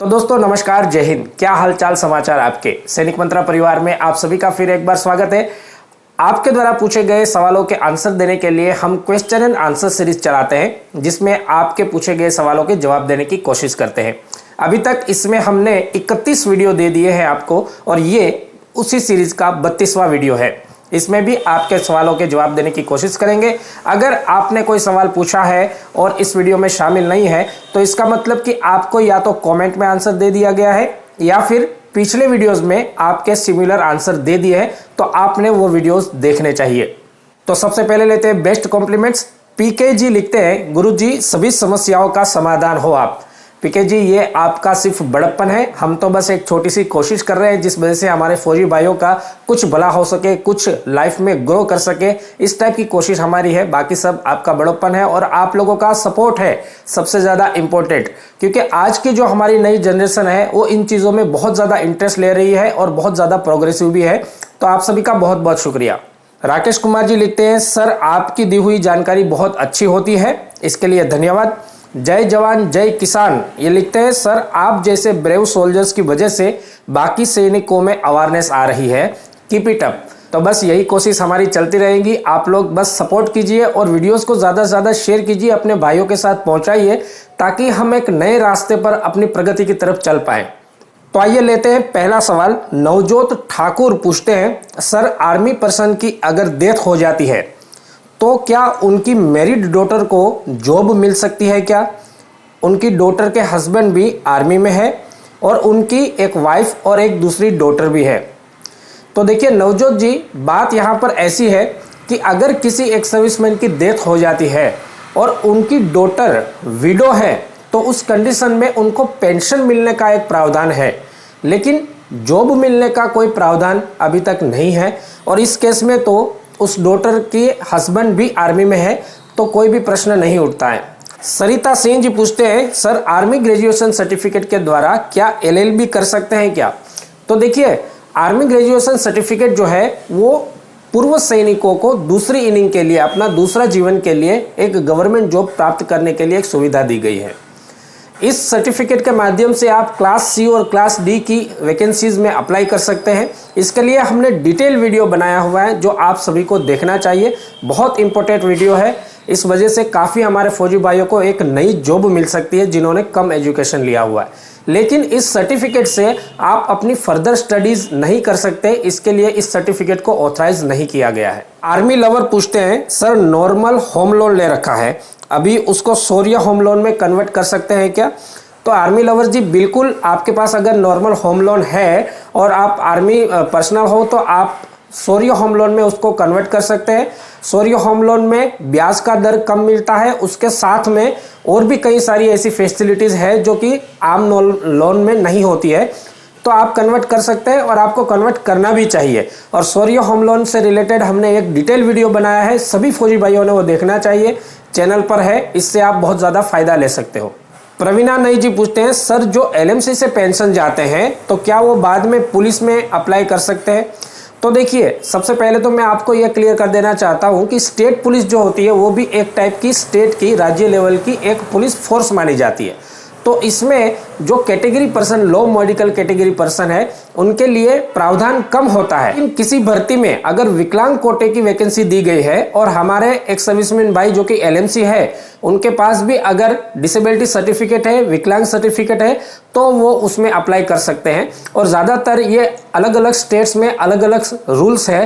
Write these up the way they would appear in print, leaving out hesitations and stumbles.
तो दोस्तों नमस्कार, जय हिंद। क्या हालचाल समाचार आपके सैनिक मंत्रा परिवार में आप सभी का फिर एक बार स्वागत है। आपके द्वारा पूछे गए सवालों के आंसर देने के लिए हम क्वेश्चन एंड आंसर सीरीज चलाते हैं, जिसमें आपके पूछे गए सवालों के जवाब देने की कोशिश करते हैं। अभी तक इसमें हमने 31 वीडियो दे दिए हैं आपको, और ये उसी सीरीज का 32वां वीडियो है। इसमें भी आपके सवालों के जवाब देने की कोशिश करेंगे। अगर आपने कोई सवाल पूछा है और इस वीडियो में शामिल नहीं है, तो इसका मतलब कि आपको या तो कमेंट में आंसर दे दिया गया है, या फिर पिछले वीडियोस में आपके सिमिलर आंसर दे दिए हैं, तो आपने वो वीडियोस देखने चाहिए। तो सबसे पहले लेते हैं बेस्ट कॉम्प्लीमेंट्स। पीके जी लिखते हैं, गुरुजी सभी समस्याओं का समाधान हो आप। पीके जी, ये आपका सिर्फ बड़प्पन है। हम तो बस एक छोटी सी कोशिश कर रहे हैं, जिस वजह से हमारे फौजी भाइयों का कुछ भला हो सके, कुछ लाइफ में ग्रो कर सके, इस टाइप की कोशिश हमारी है। बाकी सब आपका बड़प्पन है और आप लोगों का सपोर्ट है सबसे ज़्यादा इम्पोर्टेंट, क्योंकि आज की जो हमारी नई जनरेशन है वो इन चीज़ों में बहुत ज़्यादा इंटरेस्ट ले रही है और बहुत ज़्यादा प्रोग्रेसिव भी है। तो आप सभी का बहुत बहुत शुक्रिया। राकेश कुमार जी लिखते हैं, सर आपकी दी हुई जानकारी बहुत अच्छी होती है, इसके लिए धन्यवाद। जय जवान जय किसान ये लिखते हैं, सर आप जैसे ब्रेव सोल्जर्स की वजह से बाकी सैनिकों में अवेयरनेस आ रही है, कीप इट अप। तो बस यही कोशिश हमारी चलती रहेगी। आप लोग बस सपोर्ट कीजिए और वीडियोस को ज़्यादा से ज़्यादा शेयर कीजिए, अपने भाइयों के साथ पहुंचाइए, ताकि हम एक नए रास्ते पर अपनी प्रगति की तरफ चल पाए। तो आइए लेते हैं पहला सवाल। नवजोत ठाकुर पूछते हैं, सर आर्मी पर्सन की अगर डेथ हो जाती है तो क्या उनकी मैरिड डॉटर को जॉब मिल सकती है क्या? उनकी डॉटर के हस्बैंड भी आर्मी में है और उनकी एक वाइफ और एक दूसरी डॉटर भी है। तो देखिए नवजोत जी, बात यहाँ पर ऐसी है कि अगर किसी एक सर्विसमैन की डेथ हो जाती है और उनकी डॉटर विडो है, तो उस कंडीशन में उनको पेंशन मिलने का एक प्रावधान है, लेकिन जॉब मिलने का कोई प्रावधान अभी तक नहीं है। और इस केस में तो उस डॉटर के हस्बैंड भी आर्मी में है, तो कोई भी प्रश्न नहीं उठता है। सरिता सिंह जी पूछते हैं, सर आर्मी ग्रेजुएशन सर्टिफिकेट के द्वारा क्या एलएलबी कर सकते हैं क्या? तो देखिए आर्मी ग्रेजुएशन सर्टिफिकेट जो है वो पूर्व सैनिकों को दूसरी इनिंग के लिए, अपना दूसरा जीवन के लिए एक गवर्नमेंट जॉब प्राप्त करने के लिए एक सुविधा दी गई है। इस सर्टिफिकेट के माध्यम से आप क्लास सी और क्लास डी की वैकेंसीज में अप्लाई कर सकते हैं। इसके लिए हमने डिटेल वीडियो बनाया हुआ है, जो आप सभी को देखना चाहिए। बहुत इंपॉर्टेंट वीडियो है। इस वजह से काफ़ी हमारे फौजी भाइयों को एक नई जॉब मिल सकती है, जिन्होंने कम एजुकेशन लिया हुआ है। लेकिन इस सर्टिफिकेट से आप अपनी फर्दर स्टडीज नहीं कर सकते, इसके लिए इस सर्टिफिकेट को ऑथराइज नहीं किया गया है। आर्मी लवर पूछते हैं, सर नॉर्मल होम लोन ले रखा है, अभी उसको शौर्य होम लोन में कन्वर्ट कर सकते हैं क्या? तो आर्मी लवर जी, बिल्कुल आपके पास अगर नॉर्मल होम लोन है और आप आर्मी पर्सनल हो, तो आप शौर्य होम लोन में उसको कन्वर्ट कर सकते हैं। शौर्य होम लोन में ब्याज का दर कम मिलता है, उसके साथ में और भी कई सारी ऐसी फैसिलिटीज़ है जो कि आम लोन में नहीं होती है। तो आप कन्वर्ट कर सकते हैं और आपको कन्वर्ट करना भी चाहिए। और शौर्य होम लोन से रिलेटेड हमने एक डिटेल वीडियो बनाया है, सभी फौजी भाइयों ने वो देखना चाहिए, चैनल पर है, इससे आप बहुत ज़्यादा फायदा ले सकते हो। प्रवीणा नई जी पूछते हैं, सर जो एलएमसी से पेंशन जाते हैं तो क्या वो बाद में पुलिस में अप्लाई कर सकते हैं? तो देखिए सबसे पहले तो मैं आपको यह क्लियर कर देना चाहता हूं कि स्टेट पुलिस जो होती है वो भी एक टाइप की स्टेट की, राज्य लेवल की एक पुलिस फोर्स मानी जाती है। तो इसमें जो कैटेगरी पर्सन, लो मेडिकल कैटेगरी पर्सन है, उनके लिए प्रावधान कम होता है। लेकिन किसी भर्ती में अगर विकलांग कोटे की वैकेंसी दी गई है और हमारे एक सर्विसमैन भाई जो कि एलएमसी है, उनके पास भी अगर डिसेबिलिटी सर्टिफिकेट है, विकलांग सर्टिफिकेट है, तो वो उसमें अप्लाई कर सकते हैं। और ज़्यादातर ये अलग अलग स्टेट्स में अलग अलग रूल्स है,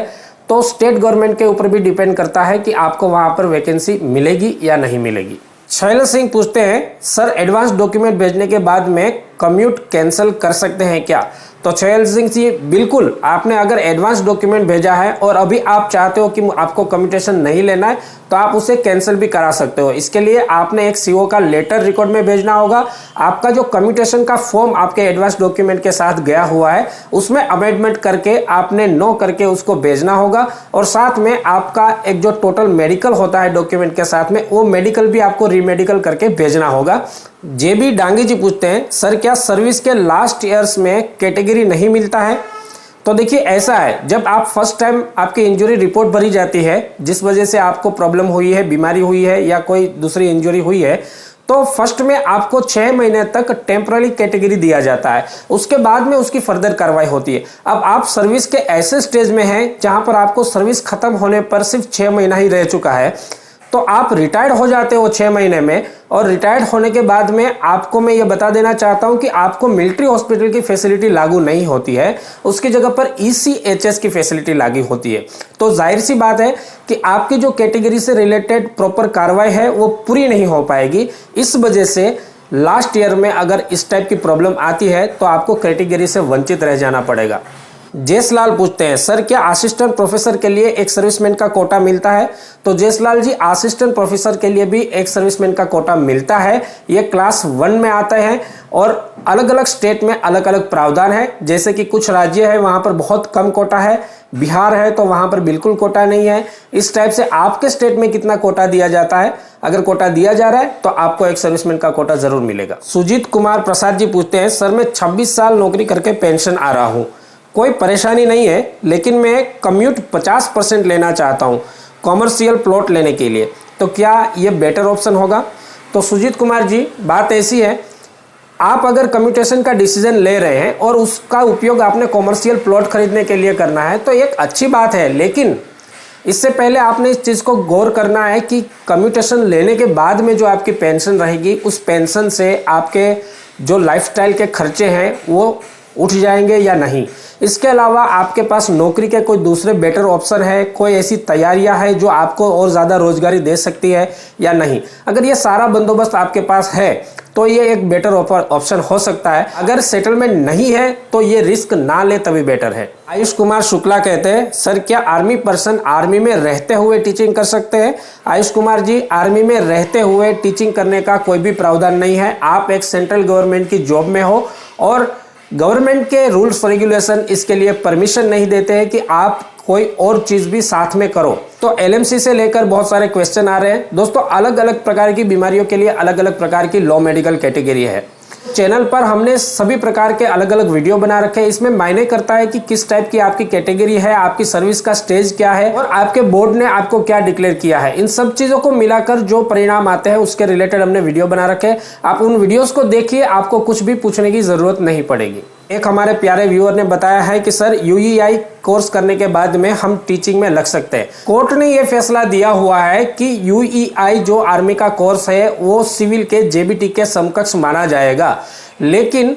तो स्टेट गवर्नमेंट के ऊपर भी डिपेंड करता है कि आपको वहाँ पर वैकेंसी मिलेगी या नहीं मिलेगी। शैलेश सिंह पूछते हैं, सर एडवांस डॉक्यूमेंट भेजने के बाद में कम्यूट कैंसिल कर सकते हैं क्या? तो शैलेश सिंह जी, बिल्कुल, आपने अगर एडवांस डॉक्यूमेंट भेजा है और अभी आप चाहते हो कि आपको कम्यूटेशन नहीं लेना है, तो आप उसे कैंसिल भी करा सकते हो। इसके लिए आपने एक सीओ का लेटर रिकॉर्ड में भेजना होगा। आपका जो कम्यूटेशन का फॉर्म आपके एडवांस डॉक्यूमेंट के साथ गया हुआ है, उसमें अमेंडमेंट करके आपने नो करके उसको भेजना होगा। और साथ में आपका एक जो टोटल मेडिकल होता है डॉक्यूमेंट के साथ में, वो मेडिकल भी आपको रीमेडिकल करके भेजना होगा। जेबी डांगी जी पूछते हैं, सर क्या सर्विस के लास्ट ईयर्स में कैटेगरी नहीं मिलता है? तो देखिए ऐसा है, जब आप फर्स्ट टाइम आपकी इंजरी रिपोर्ट भरी जाती है, जिस वजह से आपको प्रॉब्लम हुई है, बीमारी हुई है या कोई दूसरी इंजरी हुई है, तो फर्स्ट में आपको 6 महीने तक टेम्पररी कैटेगरी दिया जाता है, उसके बाद में उसकी फर्दर कार्रवाई होती है। अब आप सर्विस के ऐसे स्टेज में हैं जहां पर आपको सर्विस खत्म होने पर सिर्फ 6 महीना ही रह चुका है, तो आप रिटायर्ड हो जाते हो 6 महीने में, और रिटायर्ड होने के बाद में आपको मैं ये बता देना चाहता हूं कि आपको मिलिट्री हॉस्पिटल की फैसिलिटी लागू नहीं होती है, उसकी जगह पर ECHS की फैसिलिटी लागू होती है। तो जाहिर सी बात है कि आपकी जो कैटेगरी से रिलेटेड प्रॉपर कार्रवाई है वो पूरी नहीं हो पाएगी। इस वजह से लास्ट ईयर में अगर इस टाइप की प्रॉब्लम आती है तो आपको कैटेगरी से वंचित रह जाना पड़ेगा। जयसलाल पूछते हैं, सर क्या असिस्टेंट प्रोफेसर के लिए एक सर्विसमैन का कोटा मिलता है? तो जयसलाल जी, असिस्टेंट प्रोफेसर के लिए भी एक सर्विसमैन का कोटा मिलता है। ये क्लास 1 में आता है और अलग अलग स्टेट में अलग अलग प्रावधान है। जैसे कि कुछ राज्य है वहां पर बहुत कम कोटा है, बिहार है तो वहां पर बिल्कुल कोटा नहीं है। इस टाइप से आपके स्टेट में कितना कोटा दिया जाता है, अगर कोटा दिया जा रहा है तो आपको एक सर्विसमैन का कोटा जरूर मिलेगा। सुजीत कुमार प्रसाद जी पूछते हैं, सर मैं 26 साल नौकरी करके पेंशन आ रहा हूँ, कोई परेशानी नहीं है, लेकिन मैं कम्यूट 50% लेना चाहता हूँ कॉमर्शियल प्लॉट लेने के लिए, तो क्या ये बेटर ऑप्शन होगा? तो सुजीत कुमार जी, बात ऐसी है, आप अगर कम्यूटेशन का डिसीजन ले रहे हैं और उसका उपयोग आपने कॉमर्शियल प्लॉट खरीदने के लिए करना है तो एक अच्छी बात है, लेकिन इससे पहले आपने इस चीज़ को गौर करना है कि कम्यूटेशन लेने के बाद में जो आपकी पेंशन रहेगी, उस पेंशन से आपके जो लाइफस्टाइल के खर्चे हैं वो उठ जाएंगे या नहीं। इसके अलावा आपके पास नौकरी के कोई दूसरे बेटर ऑप्शन है, कोई ऐसी तैयारियां है जो आपको और ज़्यादा रोजगारी दे सकती है या नहीं। अगर ये सारा बंदोबस्त आपके पास है तो ये एक बेटर ऑप्शन हो सकता है। अगर सेटलमेंट नहीं है तो ये रिस्क ना ले तभी बेटर है। आयुष कुमार शुक्ला कहते हैं, सर क्या आर्मी पर्सन आर्मी में रहते हुए टीचिंग कर सकते हैं? आयुष कुमार जी, आर्मी में रहते हुए टीचिंग करने का कोई भी प्रावधान नहीं है। आप एक सेंट्रल गवर्नमेंट की जॉब में हो और गवर्नमेंट के रूल्स रेगुलेशन इसके लिए परमिशन नहीं देते हैं कि आप कोई और चीज भी साथ में करो। तो LMC से लेकर बहुत सारे क्वेश्चन आ रहे हैं। दोस्तों, अलग अलग प्रकार की बीमारियों के लिए अलग अलग प्रकार की लॉ मेडिकल कैटेगरी है। चैनल पर हमने सभी प्रकार के अलग अलग वीडियो बना रखे हैं। इसमें मायने करता है कि किस टाइप की आपकी कैटेगरी है, आपकी सर्विस का स्टेज क्या है और आपके बोर्ड ने आपको क्या डिक्लेयर किया है। इन सब चीजों को मिलाकर जो परिणाम आते हैं उसके रिलेटेड हमने वीडियो बना रखे हैं। आप उन वीडियोस को देखिए, आपको कुछ भी पूछने की जरूरत नहीं पड़ेगी। एक हमारे प्यारे व्यूअर ने बताया है कि सर UEI कोर्स करने के बाद में हम टीचिंग में लग सकते हैं। कोर्ट ने यह फैसला दिया हुआ है कि UEI जो आर्मी का कोर्स है वो सिविल के JBT के समकक्ष माना जाएगा, लेकिन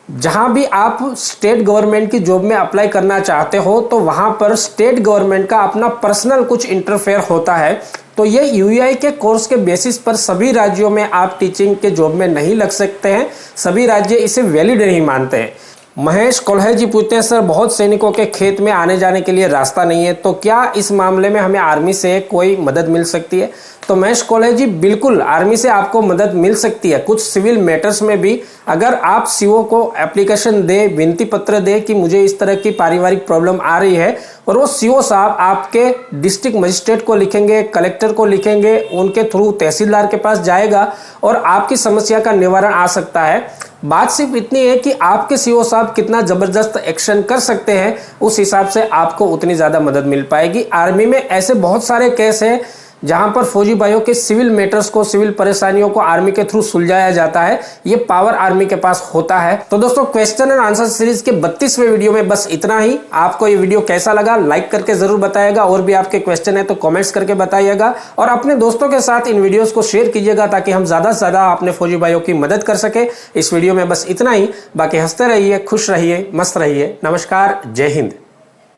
जहां भी आप स्टेट गवर्नमेंट की जॉब में अप्लाई करना चाहते हो तो वहां पर स्टेट गवर्नमेंट का अपना पर्सनल कुछ इंटरफेयर होता है। तो ये UEI के कोर्स के बेसिस पर सभी राज्यों में आप टीचिंग के जॉब में नहीं लग सकते हैं, सभी राज्य इसे वैलिड नहीं मानते हैं। महेश कोल्हे जी पूछते हैं, सर बहुत सैनिकों के खेत में आने जाने के लिए रास्ता नहीं है, तो क्या इस मामले में हमें आर्मी से कोई मदद मिल सकती है? तो महेश कोल्हे जी, बिल्कुल आर्मी से आपको मदद मिल सकती है। कुछ सिविल मैटर्स में भी अगर आप CO को एप्लीकेशन दे, विनती पत्र दे कि मुझे इस तरह की पारिवारिक प्रॉब्लम आ रही है, और वो CO साहब आपके डिस्ट्रिक्ट मजिस्ट्रेट को लिखेंगे, कलेक्टर को लिखेंगे, उनके थ्रू तहसीलदार के पास जाएगा और आपकी समस्या का निवारण आ सकता है। बात सिर्फ इतनी है कि आपके CO साहब कितना जबरदस्त एक्शन कर सकते हैं, उस हिसाब से आपको उतनी ज्यादा मदद मिल पाएगी। आर्मी में ऐसे बहुत सारे केस हैं जहां पर फौजी भाइयों के सिविल मैटर्स को, सिविल परेशानियों को आर्मी के थ्रू सुलझाया जाता है। ये पावर आर्मी के पास होता है। तो दोस्तों, क्वेश्चन एंड आंसर सीरीज के 32वें वीडियो में बस इतना ही। आपको ये वीडियो कैसा लगा लाइक करके जरूर बताइएगा, और भी आपके क्वेश्चन है तो कमेंट्स करके बताइएगा, और अपने दोस्तों के साथ इन वीडियोस को शेयर कीजिएगा ताकि हम ज्यादा से ज्यादा अपने फौजी भाइयों की मदद कर सके। इस वीडियो में बस इतना ही। बाकी हंसते रहिए, खुश रहिए, मस्त रहिए। नमस्कार, जय हिंद।